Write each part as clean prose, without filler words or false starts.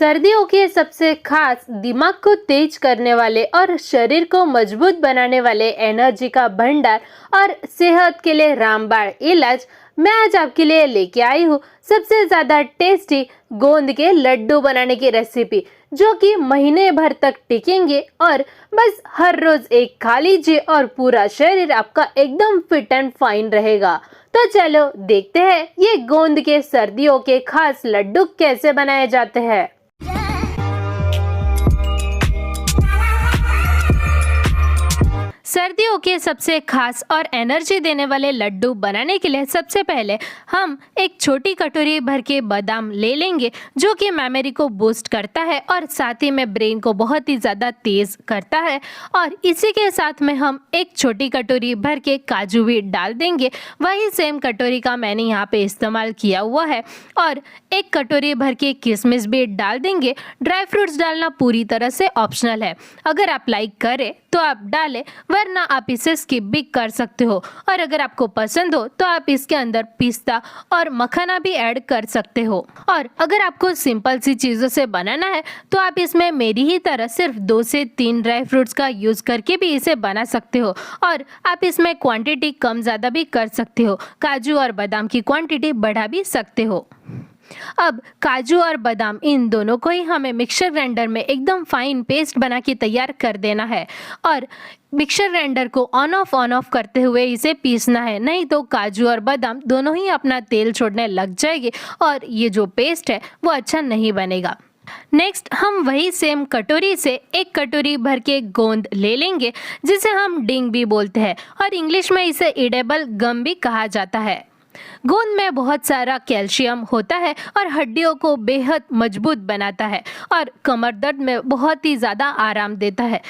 सर्दियों के सबसे खास दिमाग को तेज करने वाले और शरीर को मजबूत बनाने वाले एनर्जी का भंडार और सेहत के लिए रामबाण इलाज मैं आज आपके लिए लेके आई हूँ। सबसे ज्यादा टेस्टी गोंद के लड्डू बनाने की रेसिपी जो कि महीने भर तक टिकेंगे और बस हर रोज एक खा लीजिए और पूरा शरीर आपका एकदम फिट एंड फाइन रहेगा। तो चलो देखते हैं ये गोंद के सर्दियों के खास लड्डू कैसे बनाए जाते हैं। सर्दियों के सबसे खास और एनर्जी देने वाले लड्डू बनाने के लिए सबसे पहले हम एक छोटी कटोरी भर के बादाम ले लेंगे जो कि मेमोरी को बूस्ट करता है और साथ ही में ब्रेन को बहुत ही ज़्यादा तेज़ करता है। और इसी के साथ में हम एक छोटी कटोरी भर के काजू भी डाल देंगे, वही सेम कटोरी का मैंने यहाँ पे इस्तेमाल किया हुआ है। और एक कटोरी भर के किशमिश भी डाल देंगे। ड्राई फ्रूट्स डालना पूरी तरह से ऑप्शनल है, अगर आप लाइक करें तो आप डालें, वरना आप इसे स्किप भी कर सकते हो। और अगर आपको पसंद हो तो आप इसके अंदर पिस्ता और मखाना भी ऐड कर सकते हो। और अगर आपको सिंपल सी चीज़ों से बनाना है तो आप इसमें मेरी ही तरह सिर्फ 2 से 3 ड्राई फ्रूट्स का यूज़ करके भी इसे बना सकते हो। और आप इसमें क्वांटिटी कम ज़्यादा भी कर सकते हो, काजू और बादाम की क्वांटिटी बढ़ा भी सकते हो। अब काजू और बादाम इन दोनों को ही हमें मिक्सर ग्राइंडर में एकदम फाइन पेस्ट बना के तैयार कर देना है। और मिक्सर ग्राइंडर को ऑन ऑफ करते हुए इसे पीसना है, नहीं तो काजू और बादाम दोनों ही अपना तेल छोड़ने लग जाएंगे और ये जो पेस्ट है वो अच्छा नहीं बनेगा। नेक्स्ट हम वही सेम कटोरी से एक कटोरी भर के गोंद ले लेंगे जिसे हम डिंग भी बोलते हैं और इंग्लिश में इसे इडेबल गम भी कहा जाता है। गोंद में बहुत सारा कैल्शियम होता है और हड्डियों को बेहद मजबूत बनाता है और कमर दर्द में बहुत ही ज़्यादा आराम देता है।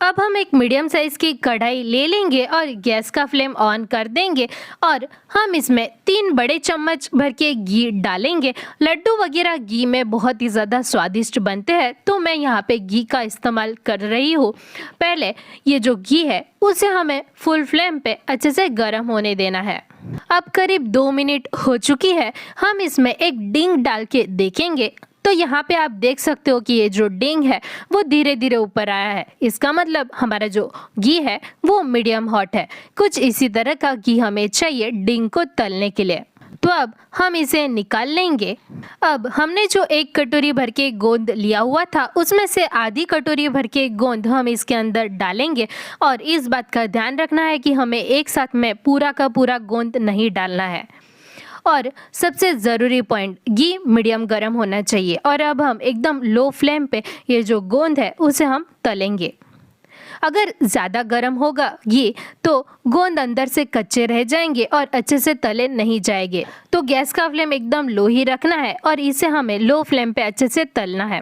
अब हम एक मीडियम साइज़ की कढ़ाई ले लेंगे और गैस का फ्लेम ऑन कर देंगे और हम इसमें 3 बड़े चम्मच भर के घी डालेंगे। लड्डू वगैरह घी में बहुत ही ज़्यादा स्वादिष्ट बनते हैं, तो मैं यहाँ पे घी का इस्तेमाल कर रही हूँ। पहले ये जो घी है उसे हमें फुल फ्लेम पे अच्छे से गर्म होने देना है। अब करीब 2 मिनट हो चुकी है, हम इसमें एक डिंग डाल के देखेंगे तो यहाँ पे आप देख सकते हो कि ये जो डिंग है वो धीरे धीरे ऊपर आया है। इसका मतलब हमारा जो घी है वो मीडियम हॉट है। कुछ इसी तरह का घी हमें चाहिए डिंग को तलने के लिए। तो अब हम इसे निकाल लेंगे। अब हमने जो 1 कटोरी भर के गोंद लिया हुआ था उसमें से आधी कटोरी भर के गोंद हम इसके अंदर डालेंगे। और इस बात का ध्यान रखना है कि हमें एक साथ में पूरा का पूरा गोंद नहीं डालना है। और सबसे ज़रूरी पॉइंट, घी मीडियम गर्म होना चाहिए। और अब हम एकदम लो फ्लेम पे ये जो गोंद है उसे हम तलेंगे। अगर ज़्यादा गर्म होगा घी तो गोंद अंदर से कच्चे रह जाएंगे और अच्छे से तले नहीं जाएंगे। तो गैस का फ्लेम एकदम लो ही रखना है और इसे हमें लो फ्लेम पे अच्छे से तलना है।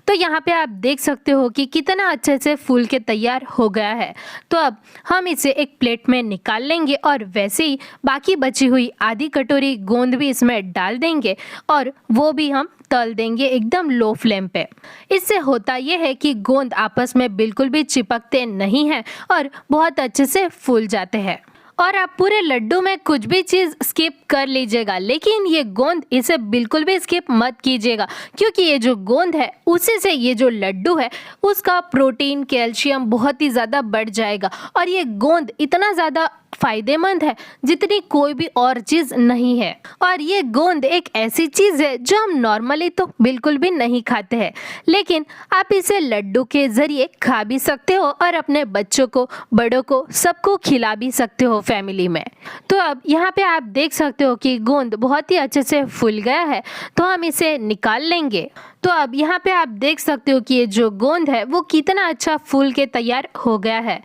तो यहाँ पे आप देख सकते हो कि कितना अच्छे से फूल के तैयार हो गया है। तो अब हम इसे एक प्लेट में निकाल लेंगे और वैसे ही बाकी बची हुई आधी कटोरी गोंद भी इसमें डाल देंगे और वो भी हम तल देंगे एकदम लो फ्लेम पे। इससे होता यह है कि गोंद आपस में बिल्कुल भी चिपकते नहीं हैं और बहुत अच्छे से फूल जाते हैं। और आप पूरे लड्डू में कुछ भी चीज़ स्किप कर लीजिएगा, लेकिन ये गोंद इसे बिल्कुल भी स्किप मत कीजिएगा, क्योंकि ये जो गोंद है उसी से ये जो लड्डू है उसका प्रोटीन कैल्शियम बहुत ही ज़्यादा बढ़ जाएगा। और ये गोंद इतना ज़्यादा फायदेमंद है जितनी कोई भी और चीज़ नहीं है। और ये गोंद एक ऐसी चीज़ है जो हम नॉर्मली तो बिल्कुल भी नहीं खाते हैं, लेकिन आप इसे लड्डू के ज़रिए खा भी सकते हो और अपने बच्चों को, बड़ों को, सबको खिला भी सकते हो फैमिली में। तो अब यहाँ पे आप देख सकते हो कि गोंद बहुत ही अच्छे से फूल गया है, तो हम इसे निकाल लेंगे। तो अब यहाँ पे आप देख सकते हो कि ये जो गोंद है वो कितना अच्छा फूल के तैयार हो गया है।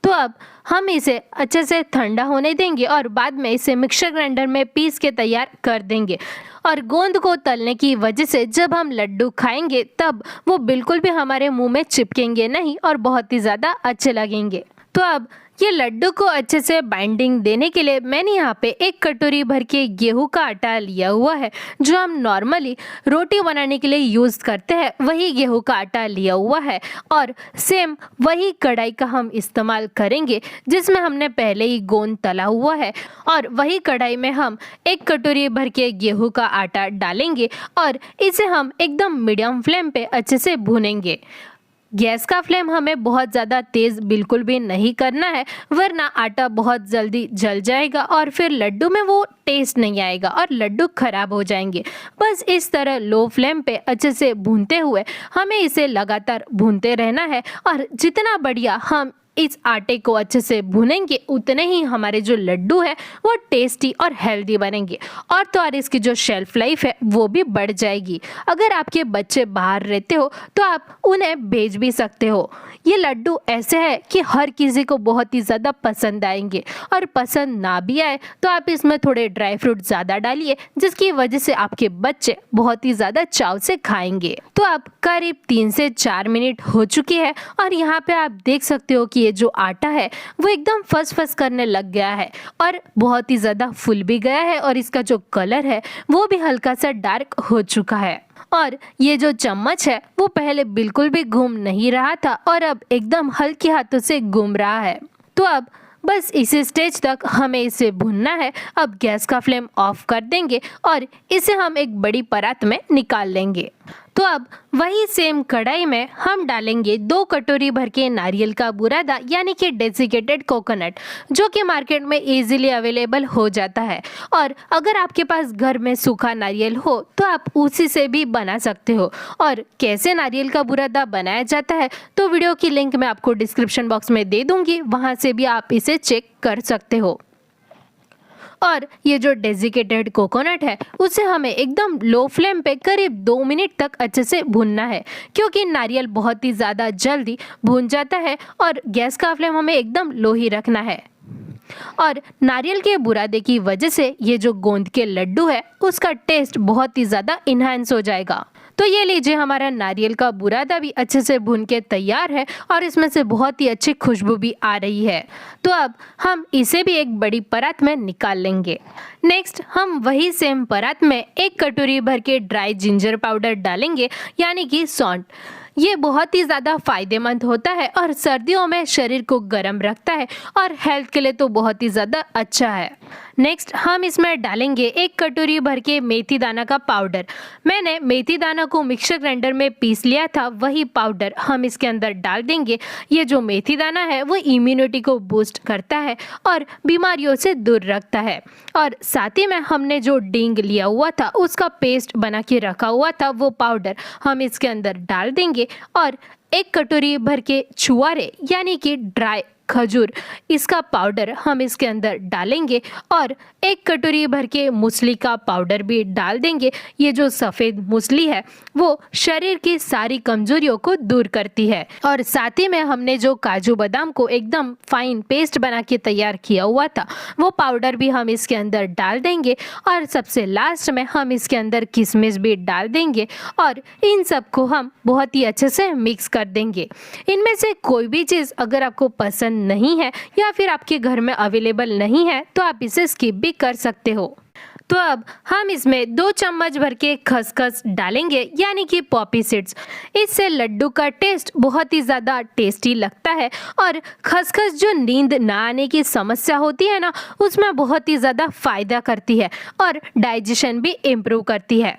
तो अब हम इसे अच्छे से ठंडा होने देंगे और बाद में इसे मिक्सर ग्राइंडर में पीस के तैयार कर देंगे। और गोंद को तलने की वजह से जब हम लड्डू खाएंगे तब वो बिल्कुल भी हमारे मुंह में चिपकेंगे नहीं और बहुत ही ज़्यादा अच्छे लगेंगे। तो अब ये लड्डू को अच्छे से बाइंडिंग देने के लिए मैंने यहाँ पे एक कटोरी भर के गेहूं का आटा लिया हुआ है। जो हम नॉर्मली रोटी बनाने के लिए यूज़ करते हैं वही गेहूं का आटा लिया हुआ है और सेम वही कढ़ाई का हम इस्तेमाल करेंगे जिसमें हमने पहले ही गोंद तला हुआ है। और वही कढ़ाई में हम एक कटोरी भर के गेहूं का आटा डालेंगे और इसे हम एकदम मीडियम फ्लेम पे अच्छे से भूनेंगे। गैस का फ्लेम हमें बहुत ज़्यादा तेज़ बिल्कुल भी नहीं करना है, वरना आटा बहुत जल्दी जल जाएगा और फिर लड्डू में वो टेस्ट नहीं आएगा और लड्डू खराब हो जाएंगे। बस इस तरह लो फ्लेम पे अच्छे से भूनते हुए हमें इसे लगातार भूनते रहना है और जितना बढ़िया हम इस आटे को अच्छे से भुनेंगे उतने ही हमारे जो लड्डू है वो टेस्टी और हेल्दी बनेंगे और तो और इसकी जो शेल्फ लाइफ है वो भी बढ़ जाएगी। अगर आपके बच्चे बाहर रहते हो तो आप उन्हें भेज भी सकते हो। ये लड्डू ऐसे है कि हर किसी को बहुत ही ज़्यादा पसंद आएंगे और पसंद ना भी आए तो आप इसमें थोड़े ड्राई फ्रूट ज़्यादा डालिए जिसकी वजह से आपके बच्चे बहुत ही ज़्यादा चाव से खाएंगे। तो अब करीब 3 से 4 मिनट हो चुकी है और यहाँ पे आप देख सकते हो कि ये जो आटा है वो एकदम फस करने लग गया है और बहुत ही ज़्यादा फूल भी गया है और इसका जो कलर है वो भी हल्का सा डार्क हो चुका है। और ये जो चम्मच है वो पहले बिल्कुल भी घूम नहीं रहा था और अब एकदम हल्के हाथों से घूम रहा है। तो अब बस इसी स्टेज तक हमें इसे भूनना है। अब गैस का फ्लेम ऑफ कर देंगे और इसे हम एक बड़ी परात में निकाल लेंगे। तो अब वही सेम कढ़ाई में हम डालेंगे 2 कटोरी भर के नारियल का बुरादा यानी कि डेसिकेटेड कोकोनट, जो कि मार्केट में इजीली अवेलेबल हो जाता है। और अगर आपके पास घर में सूखा नारियल हो तो आप उसी से भी बना सकते हो। और कैसे नारियल का बुरादा बनाया जाता है तो वीडियो की लिंक मैं आपको डिस्क्रिप्शन बॉक्स में दे दूंगी, वहाँ से भी आप इसे चेक कर सकते हो। और ये जो डेसिकेटेड कोकोनट है उसे हमें एकदम लो फ्लेम पे करीब 2 मिनट तक अच्छे से भूनना है, क्योंकि नारियल बहुत ही ज़्यादा जल्दी भून जाता है और गैस का फ्लेम हमें एकदम लो ही रखना है। और नारियल के बुरादे की वजह से ये जो गोंद के लड्डू है उसका टेस्ट बहुत ही ज़्यादा इन्हांस हो जाएगा। तो ये लीजिए, हमारा नारियल का बुरादा भी अच्छे से भून के तैयार है और इसमें से बहुत ही अच्छी खुशबू भी आ रही है। तो अब हम इसे भी एक बड़ी परात में निकाल लेंगे। नेक्स्ट हम वही सेम परात में 1 कटोरी भर के ड्राई जिंजर पाउडर डालेंगे यानी कि सौंठ। ये बहुत ही ज़्यादा फायदेमंद होता है और सर्दियों में शरीर को गर्म रखता है और हेल्थ के लिए तो बहुत ही ज़्यादा अच्छा है। नेक्स्ट हम इसमें डालेंगे 1 कटोरी भर के मेथी दाना का पाउडर। मैंने मेथी दाना को मिक्सर ग्राइंडर में पीस लिया था, वही पाउडर हम इसके अंदर डाल देंगे। ये जो मेथी दाना है वो इम्यूनिटी को बूस्ट करता है और बीमारियों से दूर रखता है। और साथ ही में हमने जो डींग लिया हुआ था उसका पेस्ट बना के रखा हुआ था वो पाउडर हम इसके अंदर डाल देंगे। और 1 कटोरी भर के छुआरे यानी कि ड्राई खजूर, इसका पाउडर हम इसके अंदर डालेंगे और 1 कटोरी भर के मूसली का पाउडर भी डाल देंगे। ये जो सफ़ेद मूसली है वो शरीर की सारी कमजोरियों को दूर करती है। और साथ ही में हमने जो काजू बादाम को एकदम फाइन पेस्ट बना के तैयार किया हुआ था वो पाउडर भी हम इसके अंदर डाल देंगे। और सबसे लास्ट में हम इसके अंदर किशमिश भी डाल देंगे और इन सबको हम बहुत ही अच्छे से मिक्स कर देंगे। इनमें से कोई भी चीज़ अगर आपको पसंद नहीं है या फिर आपके घर में अवेलेबल नहीं है तो आप इसे स्किप भी कर सकते हो। तो अब हम इसमें 2 चम्मच भर के खसखस डालेंगे यानी कि पॉपी सीड्स। इससे लड्डू का टेस्ट बहुत ही ज़्यादा टेस्टी लगता है और खसखस जो नींद ना आने की समस्या होती है ना उसमें बहुत ही ज़्यादा फ़ायदा करती है और डाइजेशन भी इम्प्रूव करती है।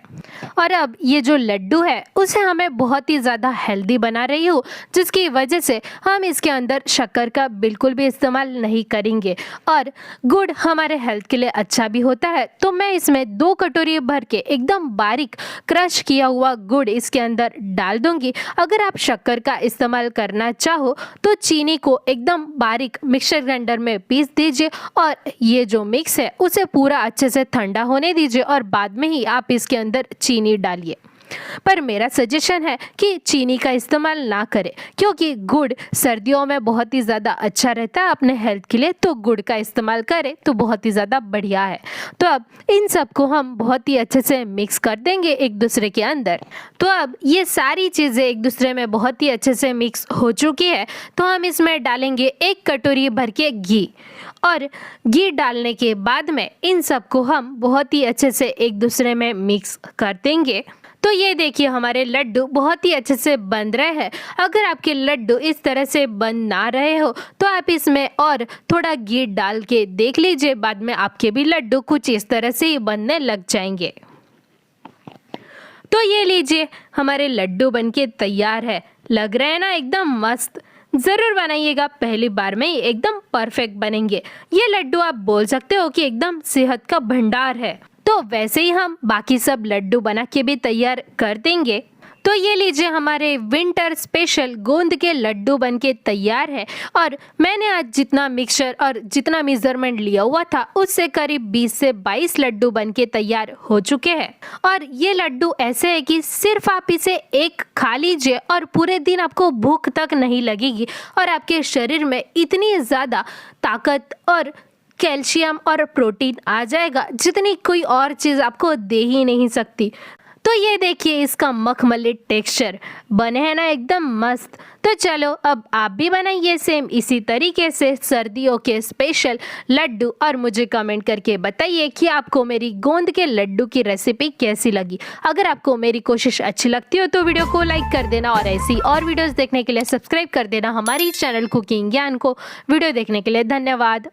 और अब ये जो लड्डू है उसे हमें बहुत ही ज़्यादा हेल्दी बना रही हूँ, जिसकी वजह से हम इसके अंदर शक्कर का बिल्कुल भी इस्तेमाल नहीं करेंगे। और गुड़ हमारे हेल्थ के लिए अच्छा भी होता है, तो मैं इसमें 2 कटोरी भर के एकदम बारीक क्रश किया हुआ गुड़ इसके अंदर डाल दूंगी। अगर आप शक्कर का इस्तेमाल करना चाहो तो चीनी को एकदम बारीक मिक्सर ग्राइंडर में पीस दीजिए और ये जो मिक्स है उसे पूरा अच्छे से ठंडा होने दीजिए और बाद में ही आप इसके अंदर चीनी डालिए। पर मेरा सजेशन है कि चीनी का इस्तेमाल ना करें, क्योंकि गुड़ सर्दियों में बहुत ही ज़्यादा अच्छा रहता है अपने हेल्थ के लिए, तो गुड़ का इस्तेमाल करें तो बहुत ही ज़्यादा बढ़िया है। तो अब इन सब को हम बहुत ही अच्छे से मिक्स कर देंगे एक दूसरे के अंदर। तो अब ये सारी चीज़ें एक दूसरे में बहुत ही अच्छे से मिक्स हो चुकी है, तो हम इसमें डालेंगे 1 कटोरी भर के घी, और घी डालने के बाद में इन सबको हम बहुत ही अच्छे से एक दूसरे में मिक्स कर देंगे। तो ये देखिए हमारे लड्डू बहुत ही अच्छे से बन रहे हैं। अगर आपके लड्डू इस तरह से बन ना रहे हो तो आप इसमें और थोड़ा घी डाल के देख लीजिए, बाद में आपके भी लड्डू कुछ इस तरह से ही बनने लग जाएंगे। तो ये लीजिए हमारे लड्डू बनके तैयार है, लग रहे हैं ना एकदम मस्त। ज़रूर बनाइएगा, पहली बार में ही एकदम परफेक्ट बनेंगे। ये लड्डू आप बोल सकते हो कि एकदम सेहत का भंडार है। तो वैसे ही हम बाकी सब लड्डू बना के भी तैयार कर देंगे। तो ये लीजिए हमारे विंटर स्पेशल गोंद के लड्डू बनके तैयार है, और मैंने आज जितना मिक्सचर और जितना मेजरमेंट लिया हुआ था उससे करीब 20 से 22 लड्डू बनके तैयार हो चुके हैं। और ये लड्डू ऐसे है कि सिर्फ आप इसे एक खा लीजिए और पूरे दिन आपको भूख तक नहीं लगेगी, और आपके शरीर में इतनी ज़्यादा ताकत और कैल्शियम और प्रोटीन आ जाएगा जितनी कोई और चीज़ आपको दे ही नहीं सकती। तो ये देखिए इसका मखमली टेक्सचर बने हैं ना एकदम मस्त। तो चलो अब आप भी बनाइए सेम इसी तरीके से सर्दियों के स्पेशल लड्डू, और मुझे कमेंट करके बताइए कि आपको मेरी गोंद के लड्डू की रेसिपी कैसी लगी। अगर आपको मेरी कोशिश अच्छी लगती हो तो वीडियो को लाइक कर देना, और ऐसी और वीडियोस देखने के लिए सब्सक्राइब कर देना हमारी चैनल कुकिंग ज्ञान को। वीडियो देखने के लिए धन्यवाद।